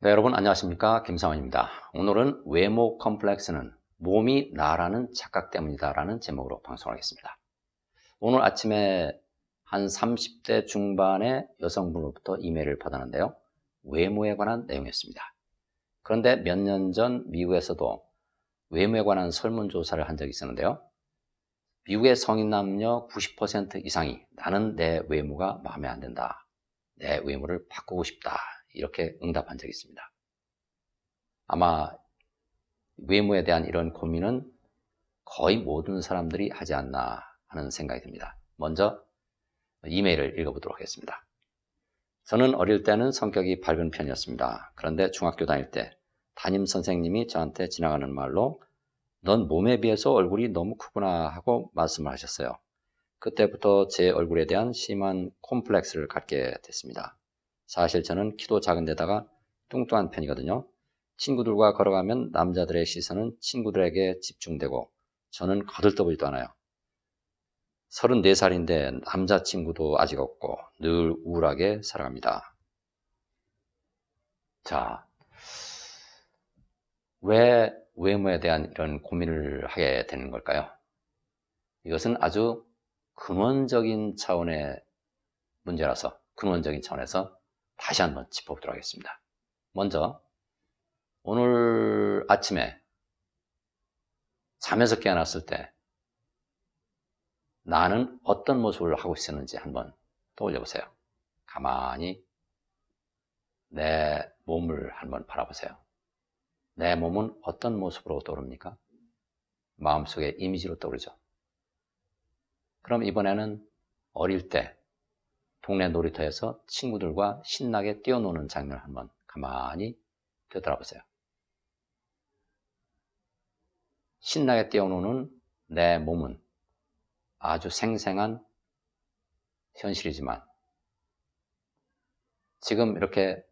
네, 여러분 안녕하십니까? 김상원입니다. 오늘은 외모 컴플렉스는 몸이 나라는 착각 때문이다라는 제목으로 방송하겠습니다. 오늘 아침에 한 30대 중반의 여성분으로부터 이메일을 받았는데요. 외모에 관한 내용이었습니다. 그런데 몇 년 전 미국에서도 외모에 관한 설문조사를 한 적이 있었는데요. 미국의 성인 남녀 90% 이상이 나는 내 외모가 마음에 안 든다. 내 외모를 바꾸고 싶다. 이렇게 응답한 적이 있습니다. 아마 외모에 대한 이런 고민은 거의 모든 사람들이 하지 않나 하는 생각이 듭니다. 먼저 이메일을 읽어보도록 하겠습니다. 저는 어릴 때는 성격이 밝은 편이었습니다. 그런데 중학교 다닐 때 담임 선생님이 저한테 지나가는 말로 넌 몸에 비해서 얼굴이 너무 크구나 하고 말씀을 하셨어요. 그때부터 제 얼굴에 대한 심한 콤플렉스를 갖게 됐습니다. 사실 저는 키도 작은 데다가 뚱뚱한 편이거든요. 친구들과 걸어가면 남자들의 시선은 친구들에게 집중되고 저는 거들떠보지도 않아요. 34살인데 남자친구도 아직 없고 늘 우울하게 살아갑니다. 자, 왜 외모에 대한 이런 고민을 하게 되는 걸까요? 이것은 아주 근원적인 차원의 문제라서 근원적인 차원에서 다시 한번 짚어보도록 하겠습니다. 먼저 오늘 아침에 잠에서 깨어났을 때 나는 어떤 모습을 하고 있었는지 한번 떠올려 보세요. 가만히 내 몸을 한번 바라보세요. 내 몸은 어떤 모습으로 떠오릅니까? 마음속에 이미지로 떠오르죠. 그럼 이번에는 어릴 때 동네 놀이터에서 친구들과 신나게 뛰어노는 장면을 한번 가만히 되돌아보세요. 신나게 뛰어노는 내 몸은 아주 생생한 현실이지만 지금 이렇게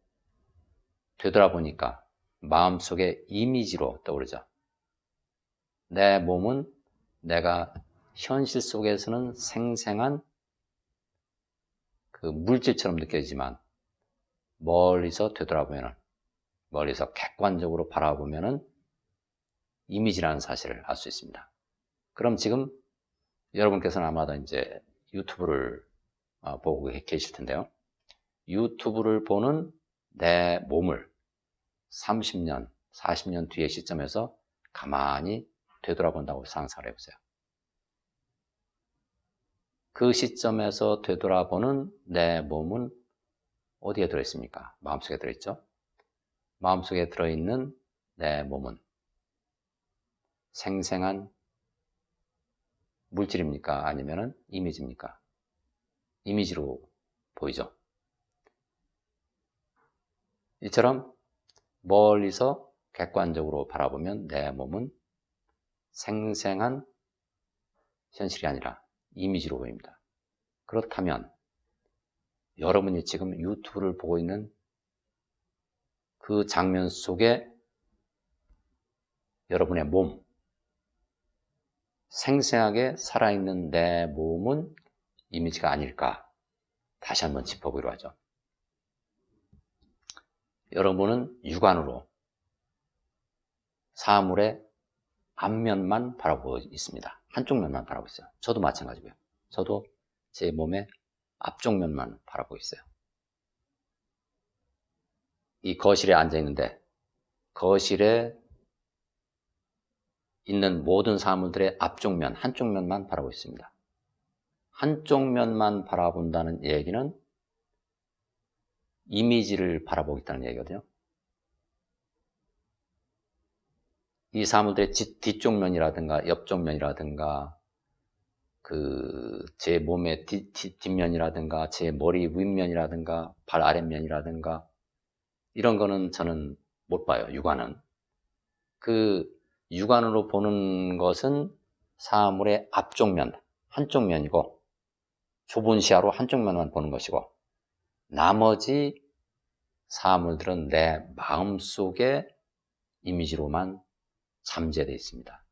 되돌아보니까 마음속에 이미지로 떠오르죠. 내 몸은 내가 현실 속에서는 생생한 그 물질처럼 느껴지지만 멀리서 되돌아보면은, 멀리서 객관적으로 바라보면은 이미지라는 사실을 알 수 있습니다. 그럼 지금 여러분께서는 아마도 이제 유튜브를 보고 계실 텐데요. 유튜브를 보는 내 몸을 30년, 40년 뒤의 시점에서 가만히 되돌아본다고 상상을 해보세요. 그 시점에서 되돌아보는 내 몸은 어디에 들어있습니까? 마음속에 들어있죠? 마음속에 들어있는 내 몸은 생생한 물질입니까? 아니면 이미지입니까? 이미지로 보이죠? 이처럼 멀리서 객관적으로 바라보면 내 몸은 생생한 현실이 아니라 이미지로 보입니다. 그렇다면 여러분이 지금 유튜브를 보고 있는 그 장면 속에 여러분의 몸, 생생하게 살아있는 내 몸은 이미지가 아닐까? 다시 한번 짚어보기로 하죠. 여러분은 육안으로 사물의 앞면만 바라보고 있습니다. 한쪽 면만 바라보고 있어요. 저도 마찬가지고요. 저도 제 몸의 앞쪽 면만 바라보고 있어요. 이 거실에 앉아 있는데 거실에 있는 모든 사물들의 앞쪽 면, 한쪽 면만 바라보고 있습니다. 한쪽 면만 바라본다는 얘기는 이미지를 바라보고 있다는 얘기거든요. 이 사물들의 뒤쪽 면이라든가 옆쪽 면이라든가 제 몸의 뒷면이라든가 제 머리 윗면이라든가 발 아랫면이라든가 이런 거는 저는 못 봐요. 육안은. 그 육안으로 보는 것은 사물의 앞쪽 면, 한쪽 면이고 좁은 시야로 한쪽 면만 보는 것이고 나머지 사물들은 내 마음속의 이미지로만 잠재되어 있습니다.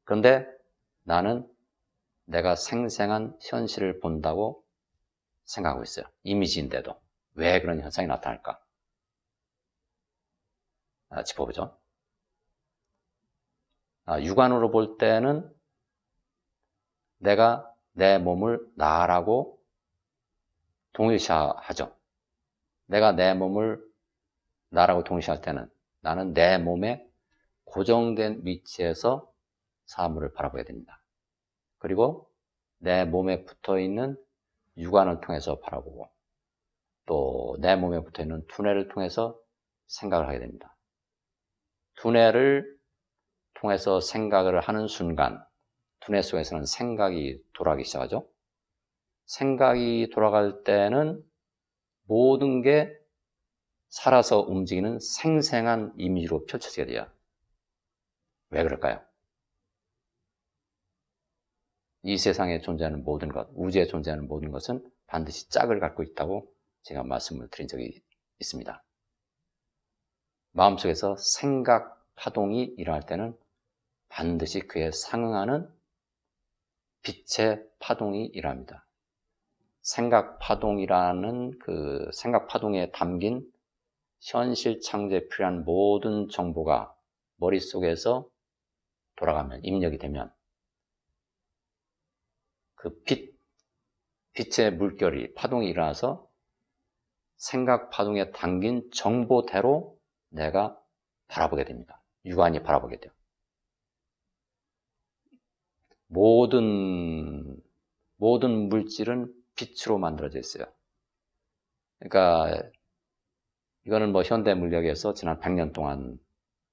그런데 나는 내가 생생한 현실을 본다고 생각하고 있어요. 이미지인데도. 왜 그런 현상이 나타날까? 짚어보죠. 육안으로 볼 때는 내가 내 몸을 나라고 동일시하죠. 내가 내 몸을 나라고 동일시할 때는 나는 내 몸에 고정된 위치에서 사물을 바라보게 됩니다. 그리고 내 몸에 붙어있는 육안을 통해서 바라보고 또 내 몸에 붙어있는 두뇌를 통해서 생각을 하게 됩니다. 두뇌를 통해서 생각을 하는 순간 두뇌 속에서는 생각이 돌아가기 시작하죠. 생각이 돌아갈 때는 모든 게 살아서 움직이는 생생한 이미지로 펼쳐지게 돼요. 왜 그럴까요? 이 세상에 존재하는 모든 것, 우주에 존재하는 모든 것은 반드시 짝을 갖고 있다고 제가 말씀을 드린 적이 있습니다. 마음속에서 생각 파동이 일어날 때는 반드시 그에 상응하는 빛의 파동이 일어납니다. 생각 파동이라는 그 생각 파동에 담긴 현실 창조에 필요한 모든 정보가 머릿속에서 돌아가면, 입력이 되면 그 빛의 물결이, 파동이 일어나서 생각 파동에 담긴 정보대로 내가 바라보게 됩니다. 육안이 바라보게 돼요. 모든 물질은 빛으로 만들어져 있어요. 그러니까 이거는 뭐 현대 물리학에서 지난 100년 동안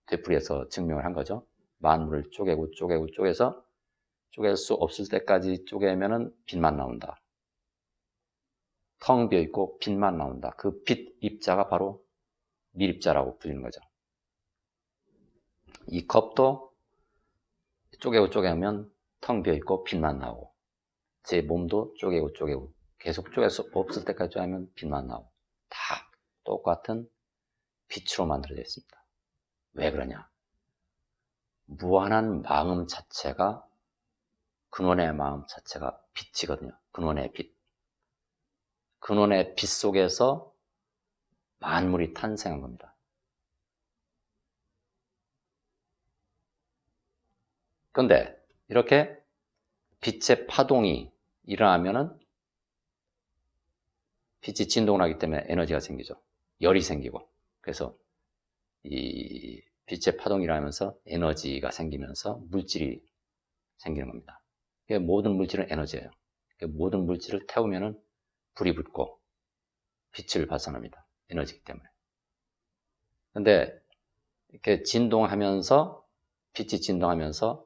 되풀이해서 증명을 한 거죠. 만물을 쪼개서 쪼갤 수 없을 때까지 쪼개면은 빛만 나온다. 텅 비어 있고 빛만 나온다. 그 빛 입자가 바로 밀입자라고 불리는 거죠. 이 컵도 쪼개면 텅 비어 있고 빛만 나오고, 제 몸도 쪼개고 계속 쪼갤 수 없을 때까지 쪼개면 빛만 나오고, 다 똑같은 빛으로 만들어져 있습니다. 왜 그러냐? 무한한 마음 자체가, 근원의 마음 자체가 빛이거든요. 근원의 빛. 근원의 빛 속에서 만물이 탄생한 겁니다. 그런데 이렇게 빛의 파동이 일어나면은 빛이 진동을 하기 때문에 에너지가 생기죠. 열이 생기고. 그래서 이 빛의 파동이 일어나면서 에너지가 생기면서 물질이 생기는 겁니다. 모든 물질은 에너지예요. 모든 물질을 태우면은 불이 붙고 빛을 발산합니다. 에너지이기 때문에. 근데 이렇게 진동하면서, 빛이 진동하면서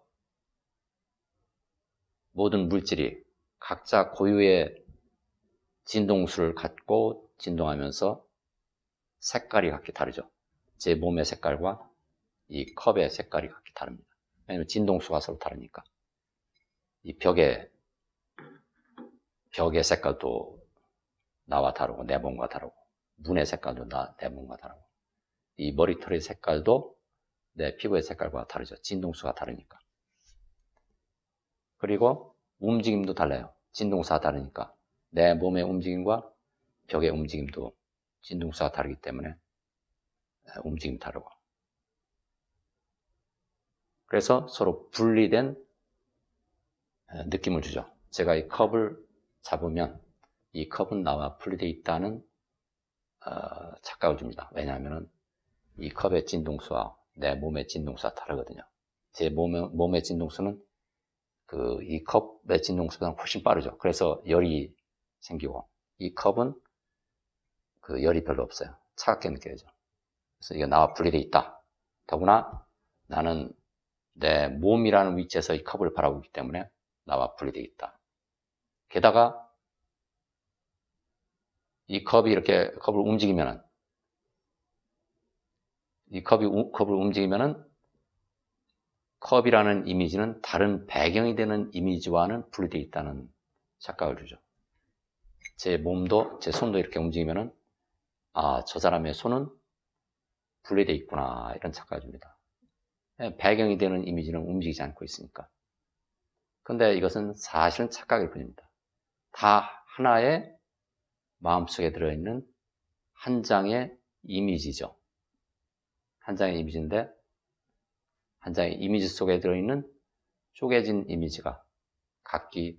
모든 물질이 각자 고유의 진동수를 갖고 진동하면서 색깔이 각기 다르죠. 제 몸의 색깔과 이 컵의 색깔이 각기 다릅니다. 왜냐하면 진동수가 서로 다르니까. 이 벽의 색깔도 나와 다르고 내 몸과 다르고, 문의 색깔도 내 몸과 다르고, 이 머리털의 색깔도 내 피부의 색깔과 다르죠. 진동수가 다르니까. 그리고 움직임도 달라요. 진동수가 다르니까. 내 몸의 움직임과 벽의 움직임도 진동수가 다르기 때문에 움직임이 다르고. 그래서 서로 분리된 느낌을 주죠. 제가 이 컵을 잡으면 이 컵은 나와 분리되어 있다는 착각을 줍니다. 왜냐하면 이 컵의 진동수와 내 몸의 진동수가 다르거든요. 제 몸의 진동수는 이 컵의 진동수보다 훨씬 빠르죠. 그래서 열이 생기고, 이 컵은 열이 별로 없어요. 차갑게 느껴져요. 그래서 이게 나와 분리되어 있다. 더구나 나는 내 몸이라는 위치에서 이 컵을 바라보고 있기 때문에 나와 분리되어 있다. 게다가 이 컵이 이렇게 컵을 움직이면은, 컵이라는 이미지는 다른 배경이 되는 이미지와는 분리되어 있다는 착각을 주죠. 제 몸도, 제 손도 이렇게 움직이면은, 저 사람의 손은 분리되어 있구나, 이런 착각을 줍니다. 배경이 되는 이미지는 움직이지 않고 있으니까. 근데 이것은 사실은 착각일 뿐입니다. 다 하나의 마음속에 들어있는 한 장의 이미지죠. 한 장의 이미지인데 한 장의 이미지 속에 들어있는 쪼개진 이미지가 각기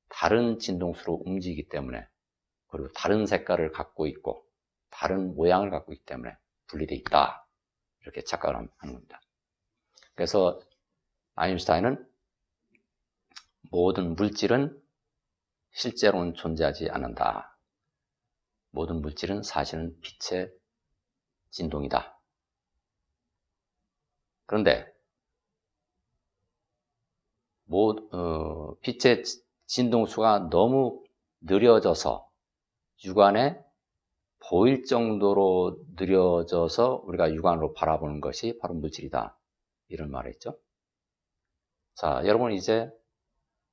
다른 진동수로 움직이기 때문에 그리고 다른 색깔을 갖고 있고 다른 모양을 갖고 있기 때문에 분리되어 있다. 이렇게 착각을 하는 겁니다. 그래서 아인슈타인은 모든 물질은 실제로는 존재하지 않는다. 모든 물질은 사실은 빛의 진동이다. 그런데 빛의 진동수가 너무 느려져서 육안에 보일 정도로 느려져서 우리가 육안으로 바라보는 것이 바로 물질이다. 이런 말을 했죠. 자, 여러분 이제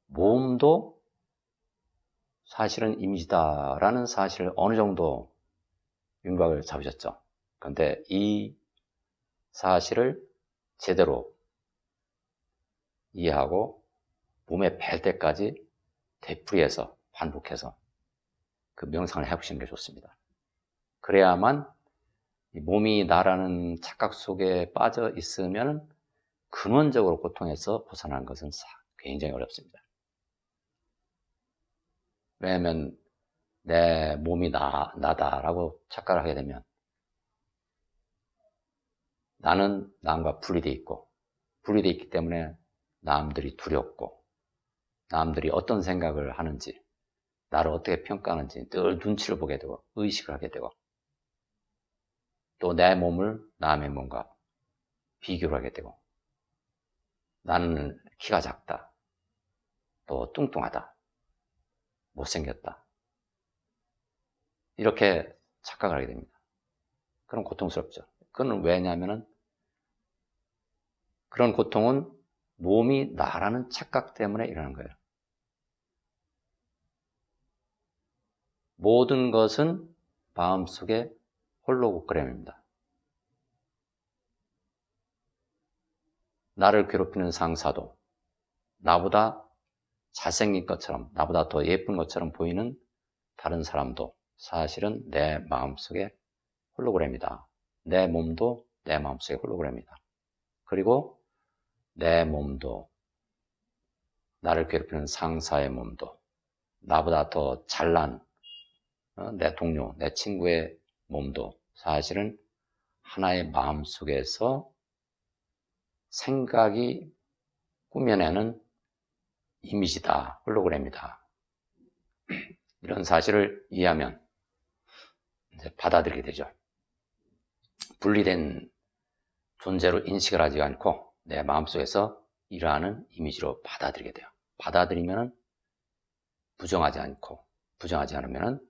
몸도 사실은 이미지다라는 사실을 어느 정도 윤곽을 잡으셨죠. 그런데 이 사실을 제대로 이해하고 몸에 뵐 때까지 되풀이해서 반복해서 그 명상을 해보시는 게 좋습니다. 그래야만 몸이 나라는 착각 속에 빠져 있으면 근원적으로 고통에서 벗어나는 것은 굉장히 어렵습니다. 왜냐하면 내 몸이 나다라고 착각을 하게 되면 나는 남과 분리되어 있고 분리되어 있기 때문에 남들이 두렵고 남들이 어떤 생각을 하는지 나를 어떻게 평가하는지 늘 눈치를 보게 되고 의식을 하게 되고 또 내 몸을 남의 몸과 비교를 하게 되고 나는 키가 작다, 또 뚱뚱하다, 못생겼다 이렇게 착각을 하게 됩니다. 그럼 고통스럽죠. 그건 왜냐하면 그런 고통은 몸이 나라는 착각 때문에 일어나는 거예요. 모든 것은 마음속의 홀로그램입니다. 나를 괴롭히는 상사도 나보다 잘생긴 것처럼 나보다 더 예쁜 것처럼 보이는 다른 사람도 사실은 내 마음속의 홀로그램이다. 내 몸도 내 마음속의 홀로그램이다. 그리고 내 몸도 나를 괴롭히는 상사의 몸도 나보다 더 잘난 내 동료, 내 친구의 몸도 사실은 하나의 마음 속에서 생각이 꾸며내는 이미지다, 홀로그램이다. 이런 사실을 이해하면 이제 받아들이게 되죠. 분리된 존재로 인식을 하지 않고 내 마음속에서 일어나는 이미지로 받아들이게 돼요. 받아들이면 부정하지 않고 부정하지 않으면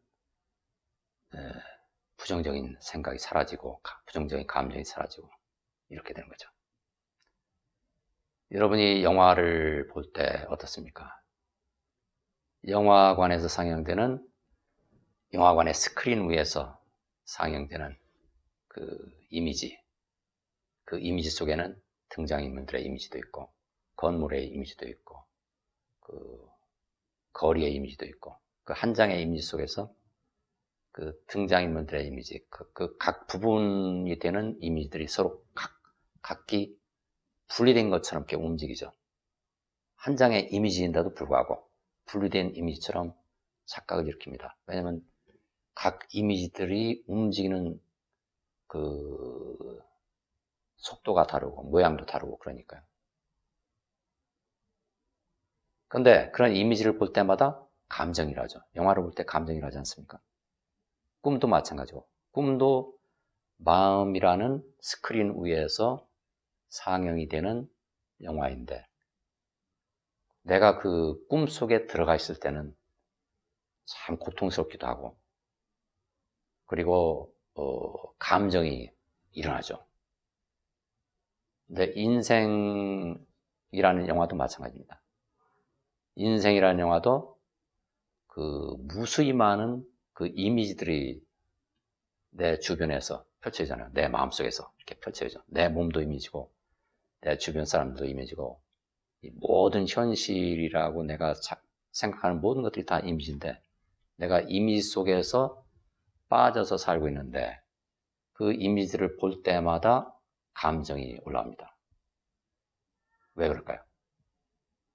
부정적인 생각이 사라지고 부정적인 감정이 사라지고 이렇게 되는 거죠. 여러분이 영화를 볼 때 어떻습니까? 영화관에서 상영되는 영화관의 스크린 위에서 상영되는 그 이미지 속에는 등장인물들의 이미지도 있고 건물의 이미지도 있고 그 거리의 이미지도 있고 그 한 장의 이미지 속에서 그 등장인물들의 이미지 그 각 부분이 되는 이미지들이 서로 각기 분리된 것처럼 이렇게 움직이죠. 한 장의 이미지인데도 불구하고 분리된 이미지처럼 착각을 일으킵니다. 왜냐하면 각 이미지들이 움직이는 그 속도가 다르고 모양도 다르고 그러니까요. 그런데 그런 이미지를 볼 때마다 감정이 일어나죠. 영화를 볼 때 감정이 일어나지 않습니까? 꿈도 마찬가지고 꿈도 마음이라는 스크린 위에서 상영이 되는 영화인데 내가 그 꿈 속에 들어가 있을 때는 참 고통스럽기도 하고 그리고 감정이 일어나죠. 근데 인생이라는 영화도 마찬가지입니다. 인생이라는 영화도 그 무수히 많은 그 이미지들이 내 주변에서 펼쳐지잖아요. 내 마음속에서 이렇게 펼쳐지죠. 내 몸도 이미지고 내 주변 사람들도 이미지고 이 모든 현실이라고 내가 생각하는 모든 것들이 다 이미지인데 내가 이미지 속에서 빠져서 살고 있는데 그 이미지를 볼 때마다 감정이 올라옵니다. 왜 그럴까요?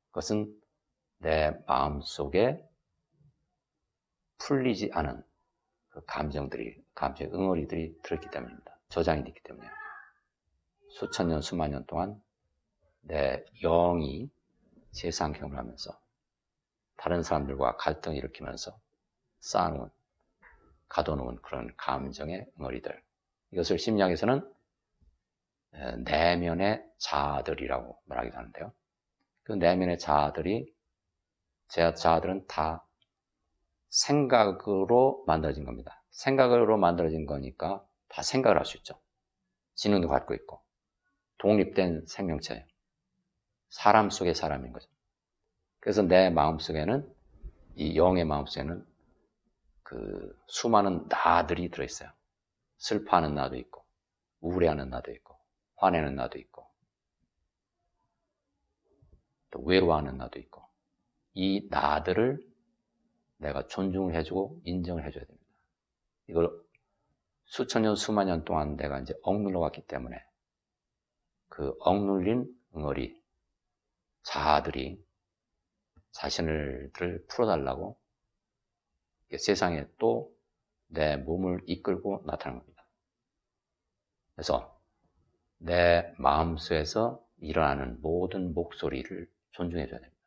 그것은 내 마음속에 풀리지 않은 그 감정의 응어리들이 들었기 때문입니다. 저장이 됐기 때문에요. 수천 년, 수만 년 동안 내 영이 세상 경험을 하면서 다른 사람들과 갈등을 일으키면서 쌓아놓은, 가둬놓은 그런 감정의 응어리들. 이것을 심리학에서는 내면의 자아들이라고 말하기도 하는데요. 그 내면의 자아들은 다 생각으로 만들어진 겁니다. 생각으로 만들어진 거니까 다 생각을 할 수 있죠. 지능도 갖고 있고 독립된 생명체예요. 사람 속의 사람인 거죠. 그래서 내 마음속에는, 이 영의 마음속에는 그 수많은 나들이 들어있어요. 슬퍼하는 나도 있고, 우울해하는 나도 있고, 화내는 나도 있고, 또 외로워하는 나도 있고, 이 나들을 내가 존중을 해주고 인정을 해줘야 됩니다. 이걸 수천 년, 수만 년 동안 내가 이제 억눌러 왔기 때문에 그 억눌린 응어리, 자아들이 자신을 풀어달라고 세상에 또 내 몸을 이끌고 나타나는 겁니다. 그래서 내 마음속에서 일어나는 모든 목소리를 존중해줘야 됩니다.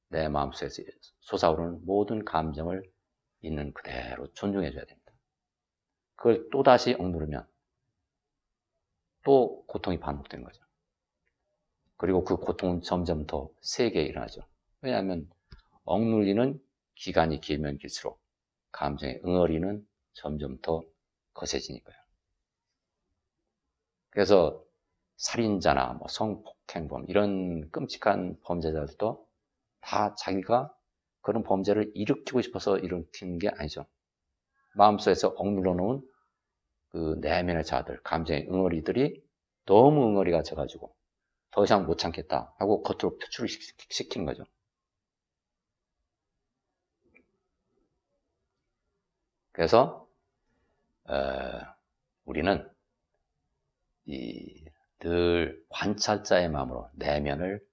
내 마음속에서 솟아오르는 모든 감정을 있는 그대로 존중해줘야 됩니다. 그걸 또다시 억누르면 또 고통이 반복되는 거죠. 그리고 그 고통은 점점 더 세게 일어나죠. 왜냐하면 억눌리는 기간이 길면 길수록 감정의 응어리는 점점 더 거세지니까요. 그래서 살인자나 성폭행범 이런 끔찍한 범죄자들도 다 자기가 그런 범죄를 일으키고 싶어서 일으키는 게 아니죠. 마음속에서 억눌러 놓은 그 내면의 자아들, 감정의 응어리들이 너무 응어리가 져가지고 더 이상 못 참겠다 하고 겉으로 표출을 시키는 거죠. 그래서 우리는 늘 관찰자의 마음으로 내면을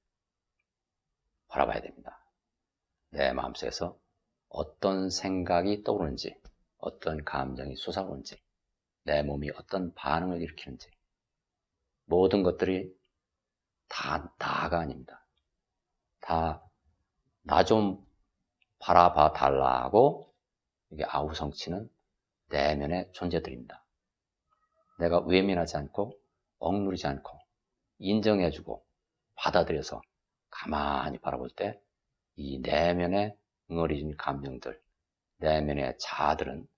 바라봐야 됩니다. 내 마음속에서 어떤 생각이 떠오르는지, 어떤 감정이 솟아오르는지, 내 몸이 어떤 반응을 일으키는지, 모든 것들이 다 나가 아닙니다. 다 나 좀 바라봐 달라고 이게 아우성치는 내면의 존재들입니다. 내가 외면하지 않고 억누르지 않고 인정해주고 받아들여서 가만히 바라볼 때 이 내면의 응어리진 감정들, 내면의 자아들은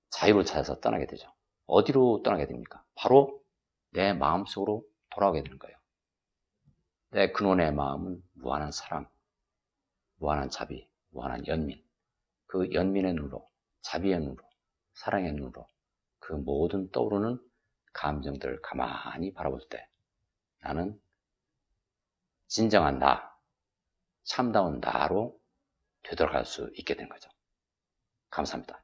자유를 찾아서 떠나게 되죠. 어디로 떠나게 됩니까? 바로 내 마음속으로 돌아오게 되는 거예요. 내 근원의 마음은 무한한 사랑, 무한한 자비, 무한한 연민. 그 연민의 눈으로, 자비의 눈으로, 사랑의 눈으로 그 모든 떠오르는 감정들을 가만히 바라볼 때 나는 진정한 나, 참다운 나로 되돌아갈 수 있게 된 거죠. 감사합니다.